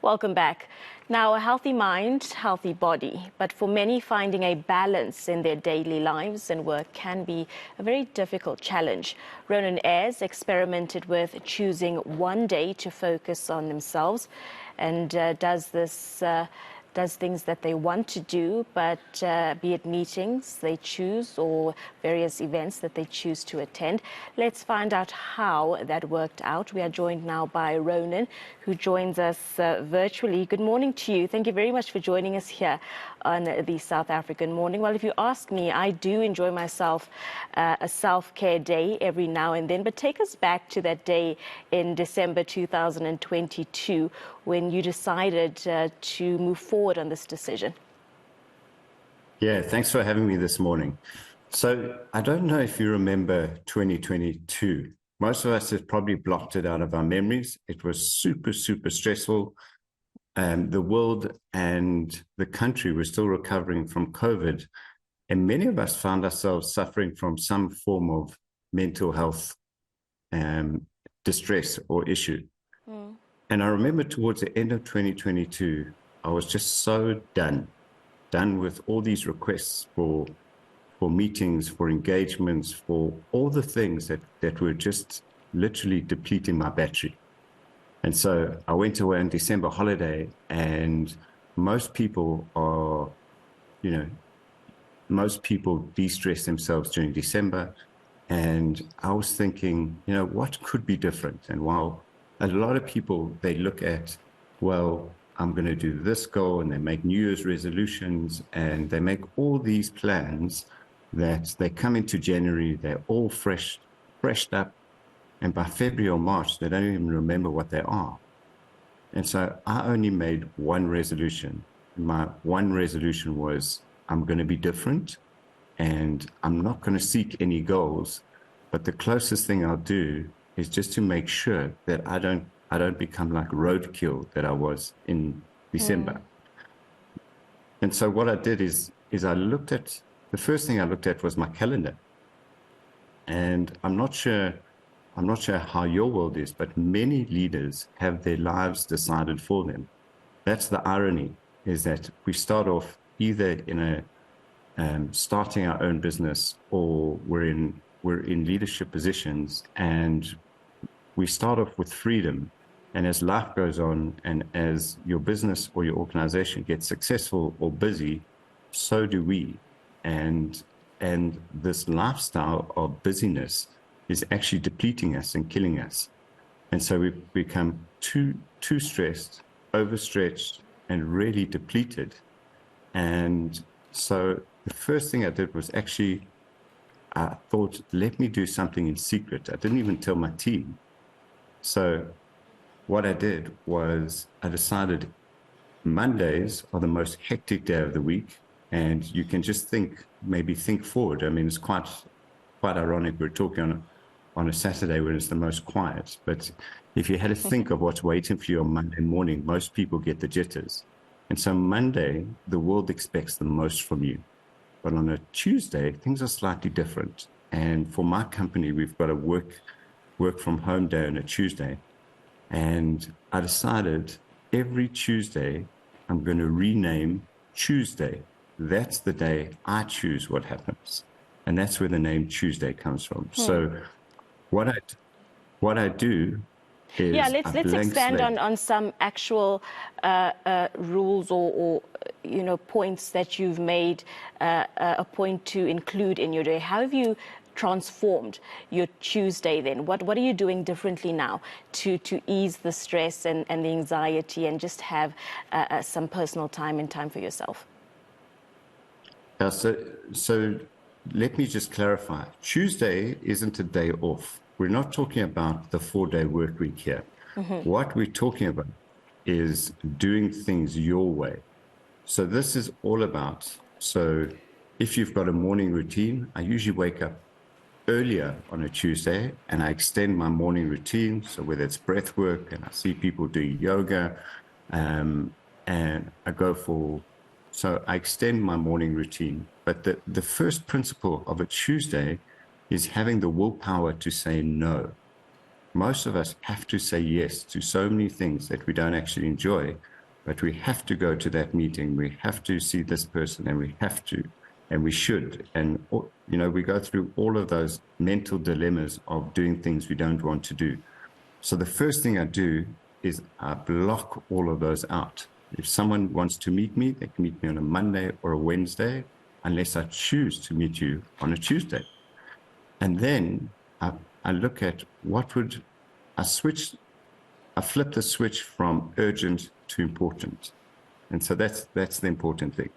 Welcome back. Now, a healthy mind, healthy body. But for many, finding a balance in their daily lives and work can be a very difficult challenge. Ronen Aires experimented with choosing one day to focus on themselves and does things that they want to do, but be it meetings they choose or various events that they choose to attend. Let's find out how that worked out. We are joined now by Ronen, who joins us virtually. Good morning to you. Thank you very much for joining us here on the South African Morning. Well, if you ask me, I do enjoy myself a self-care day every now and then, but take us back to that day in December 2022 when you decided to move forward on this decision. Yeah, thanks for having me this morning. So I don't know if you remember 2022. Most of us have probably blocked it out of our memories. It was super, super stressful. The world and the country were still recovering from COVID. And many of us found ourselves suffering from some form of mental health distress or issue. And I remember towards the end of 2022, I was just so done with all these requests for meetings, for engagements, for all the things that were just literally depleting my battery. And so I went away on December holiday, and most people de-stress themselves during December. And I was thinking, what could be different? And while a lot of people, they look at, well, I'm going to do this goal, and they make New Year's resolutions, and they make all these plans that they come into January, they're all freshed up, and by February or March, they don't even remember what they are. And so I only made one resolution. My one resolution was, I'm going to be different, and I'm not going to seek any goals, but the closest thing I'll do is just to make sure that I don't become like roadkill that I was in December. And so what I did is the first thing I looked at was my calendar. And I'm not sure how your world is, but many leaders have their lives decided for them. That's the irony, is that we start off either in starting our own business, or we're in leadership positions, and we start off with freedom. And as life goes on, and as your business or your organization gets successful or busy, so do we. And this lifestyle of busyness is actually depleting us and killing us. And so we become too stressed, overstretched, and really depleted. And so the first thing I did was actually, I thought, let me do something in secret. I didn't even tell my team. So what I did was I decided Mondays are the most hectic day of the week. And you can just think forward. I mean, it's quite ironic. We're talking on a Saturday when it's the most quiet. But if you had to think of what's waiting for you on Monday morning, most people get the jitters. And so Monday, the world expects the most from you. But on a Tuesday, things are slightly different. And for my company, we've got a work from home day on a Tuesday. And I decided every Tuesday, I'm going to rename Chooseday. That's the day I choose what happens. And that's where the name Chooseday comes from. So what I do is, let's expand on some actual rules or points that you've made a point to include in your day. How have you transformed your Tuesday then? What are you doing differently now to ease the stress and the anxiety and just have some personal time and time for yourself? So let me just clarify. Tuesday isn't a day off. We're not talking about the 4-day work week here. What we're talking about is doing things your way. So this is all about, so if you've got a morning routine, I usually wake up earlier on a Tuesday and I extend my morning routine. So whether it's breath work, and I see people doing yoga, and so I extend my morning routine. But the first principle of a Tuesday is having the willpower to say no. most of us have to say yes to so many things that we don't actually enjoy, but we have to go to that meeting. We have to see this person, and we have to, and we should. And, we go through all of those mental dilemmas of doing things we don't want to do. So the first thing I do is I block all of those out. If someone wants to meet me, they can meet me on a Monday or a Wednesday, unless I choose to meet you on a Tuesday. And then I look at I flip the switch from urgent to important. And so that's the important thing.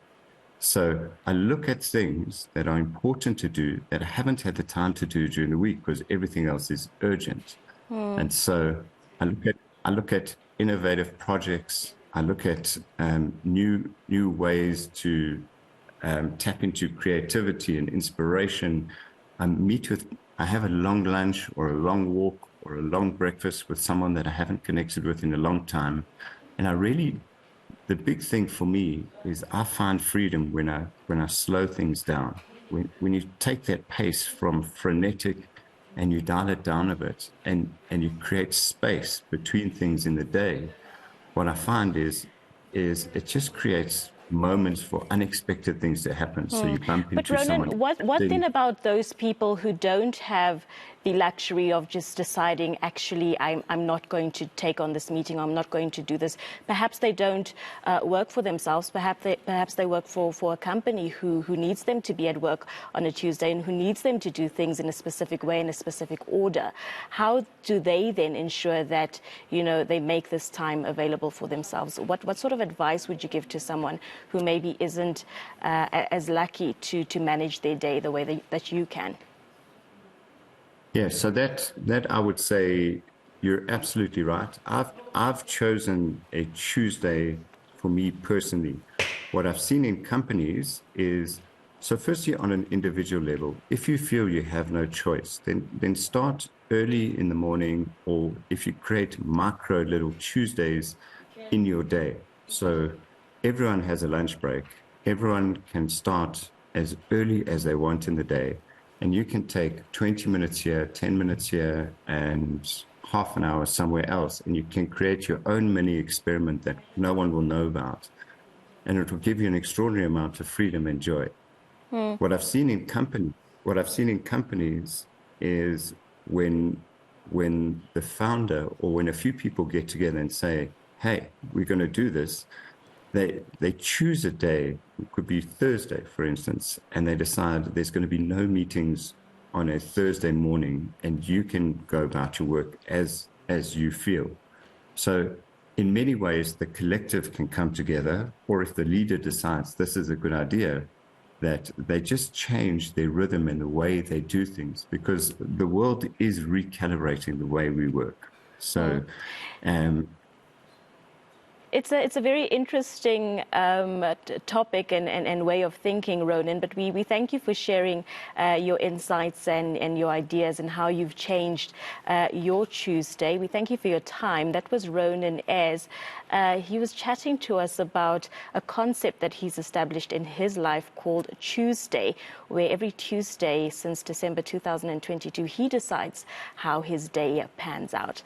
So I look at things that are important to do that I haven't had the time to do during the week because everything else is urgent. And so I look at innovative projects. I look at new ways to tap into creativity and inspiration. I have a long lunch or a long walk or a long breakfast with someone that I haven't connected with in a long time. And the big thing for me is I find freedom when I slow things down. When you take that pace from frenetic and you dial it down a bit and you create space between things in the day, what I find is it just creates moments for unexpected things to happen. So you bump But into Ronen, someone. what then about those people who don't have the luxury of just deciding, actually, I'm not going to take on this meeting, I'm not going to do this? Perhaps they don't work for themselves. Perhaps they work for a company who needs them to be at work on a Tuesday and who needs them to do things in a specific way, in a specific order. How do they then ensure that, they make this time available for themselves? What sort of advice would you give to someone who maybe isn't as lucky to manage their day the way that you can? Yeah, so that I would say you're absolutely right. I've chosen a Tuesday for me personally. What I've seen in companies is, so firstly, on an individual level, if you feel you have no choice, then start early in the morning, or if you create micro little Tuesdays in your day. So everyone has a lunch break. Everyone can start as early as they want in the day. And you can take 20 minutes here, 10 minutes here, and half an hour somewhere else. And you can create your own mini experiment that no one will know about. And it will give you an extraordinary amount of freedom and joy. What I've seen in companies is when the founder or when a few people get together and say, hey, we're going to do this, they choose a day, it could be Thursday, for instance, and they decide there's going to be no meetings on a Thursday morning, and you can go about your work as you feel. So in many ways, the collective can come together, or if the leader decides this is a good idea, that they just change their rhythm and the way they do things, because the world is recalibrating the way we work. So It's a very interesting topic and way of thinking, Ronen, but we thank you for sharing your insights and your ideas and how you've changed your Tuesday. We thank you for your time. That was Ronen Aires. He was chatting to us about a concept that he's established in his life called Chooseday, where every Tuesday since December 2022, he decides how his day pans out.